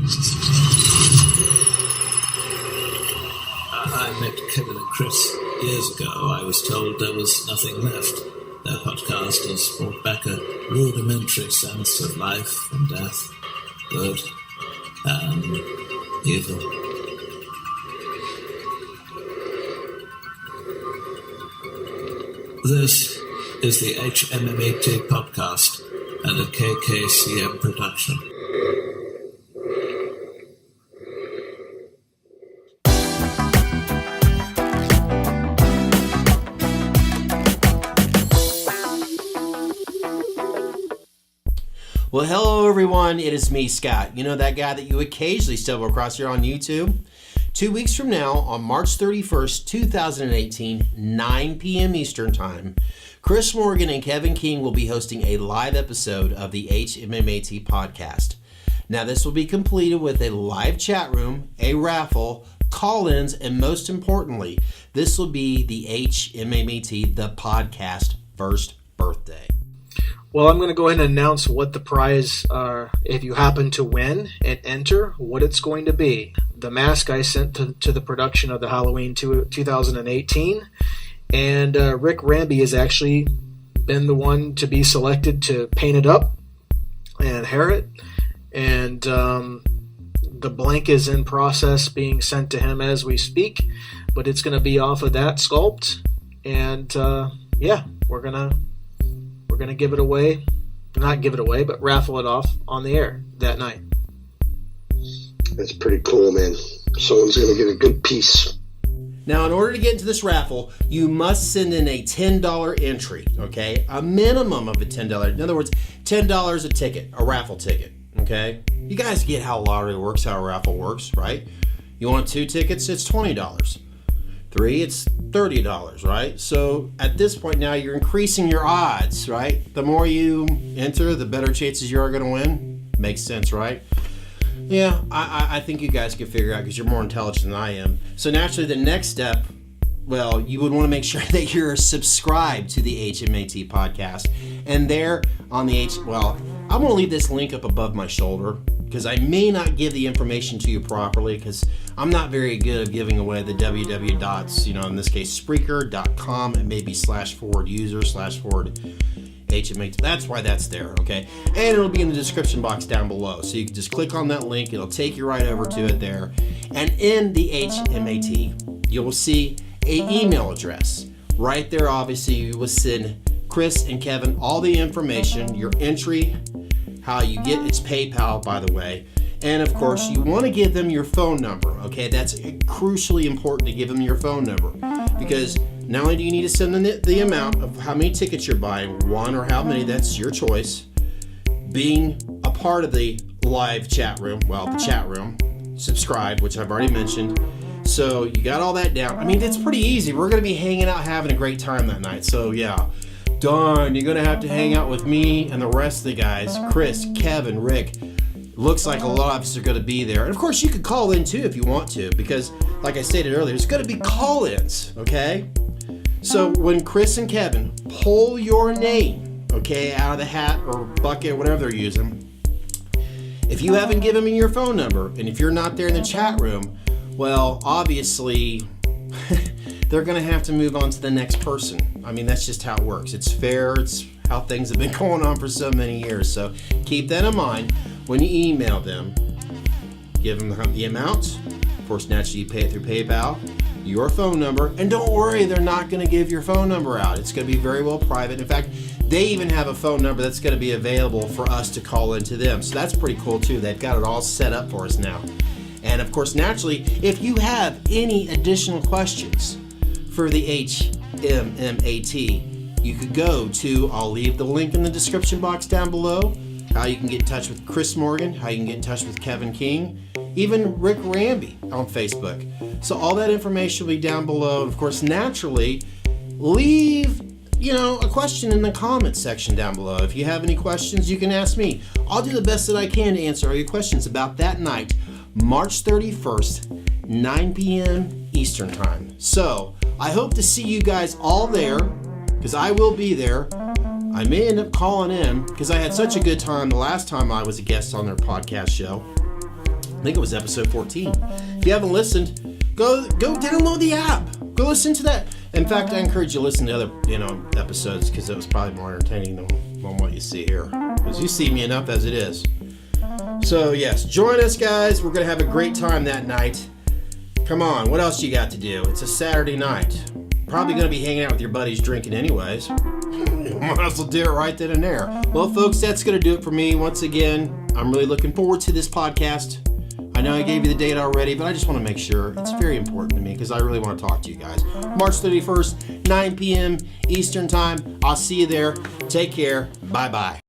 I met Kevin and Chris years ago. I was told there was nothing left. Their podcast has brought back a rudimentary sense of life and death, good and evil. This is the HMMAT Podcast and a KKCM production. Well, hello everyone, it is me, Scott. You know that guy that you occasionally stumble across here on YouTube? 2 weeks from now, on March 31st, 2018, 9 p.m. Eastern Time, Chris Morgan and Kevin King will be hosting a live episode of the HMMAT Podcast. Now, this will be completed with a live chat room, a raffle, call-ins, and most importantly, this will be the HMMAT, the podcast, first birthday. Well, I'm going to go ahead and announce what the prize, if you happen to win and enter, what it's going to be. The mask I sent to the production of the Halloween 2018, and Rick Ramby has actually been the one to be selected to paint it up and hair it, and the blank is in process being sent to him as we speak, but it's going to be off of that sculpt, and we're going to give it away, not give it away, but raffle it off on the air that night. That's pretty cool, man. Someone's going to get a good piece. Now, in order to get into this raffle, you must send in a $10 entry, okay? A minimum of a $10. In other words, $10 a ticket, a raffle ticket, okay? You guys get how a lottery works, how a raffle works, right? You want 2 tickets, it's $20. 3, it's $30, right? So at this point now, you're increasing your odds, right? The more you enter, the better chances you are going to win. Makes sense, right? Yeah, I think you guys can figure out because you're more intelligent than I am. So naturally, the next step, well, you would want to make sure that you're subscribed to the HMAT Podcast. And there on the I'm going to leave this link up above my shoulder because I may not give the information to you properly because I'm not very good at giving away the www dots, in this case, Spreaker.com and maybe /user// HMAT. That's why that's there, okay? And it'll be in the description box down below. So you can just click on that link. It'll take you right over to it there. And in the HMAT, you will see an email address. Right there, obviously, you will send Chris and Kevin all the information, your entry, how you get, it's PayPal, by the way. And of course, you want to give them your phone number, okay? That's crucially important to give them your phone number because not only do you need to send them the amount of how many tickets you're buying, one or how many, that's your choice. Being a part of the live chat room, the chat room, subscribe, which I've already mentioned. So you got all that down. I mean, it's pretty easy. We're going to be hanging out, having a great time that night. So yeah, darn, you're going to have to hang out with me and the rest of the guys, Chris, Kevin, Rick. Looks like a lot of us are going to be there. And of course, you could call in too if you want to, because like I stated earlier, it's going to be call-ins, okay? So when Chris and Kevin pull your name, okay, out of the hat or bucket, whatever they're using, if you haven't given me your phone number, and if you're not there in the chat room, well, obviously, they're going to have to move on to the next person. I mean, that's just how it works. It's fair. It's how things have been going on for so many years. So keep that in mind. When you email them, give them the amount. Of course, naturally, you pay it through PayPal, your phone number, and don't worry, they're not going to give your phone number out. It's going to be very well private. In fact, they even have a phone number that's going to be available for us to call into them. So that's pretty cool, too. They've got it all set up for us now. And, of course, naturally, if you have any additional questions for the HMMAT, you could go to, I'll leave the link in the description box down below, how you can get in touch with Chris Morgan, how you can get in touch with Kevin King, even Rick Ramby on Facebook. So all that information will be down below. And of course, naturally, leave, a question in the comments section down below. If you have any questions, you can ask me. I'll do the best that I can to answer all your questions about that night, March 31st, 9 p.m. Eastern Time. So I hope to see you guys all there, because I will be there. I may end up calling in because I had such a good time the last time I was a guest on their podcast show. think it was episode 14. If you haven't listened, go download the app. Go listen to that. In fact, I encourage you to listen to other episodes because it was probably more entertaining than what you see here. Because you see me enough as it is. So yes, join us, guys. We're going to have a great time that night. Come on, what else you got to do? It's a Saturday night. Probably going to be hanging out with your buddies drinking anyways. Might as well do it right then and there. Well, folks, that's going to do it for me. Once again, I'm really looking forward to this podcast. I know I gave you the date already, but I just want to make sure. It's very important to me because I really want to talk to you guys. March 31st, 9 p.m. Eastern Time. I'll see you there. Take care. Bye-bye.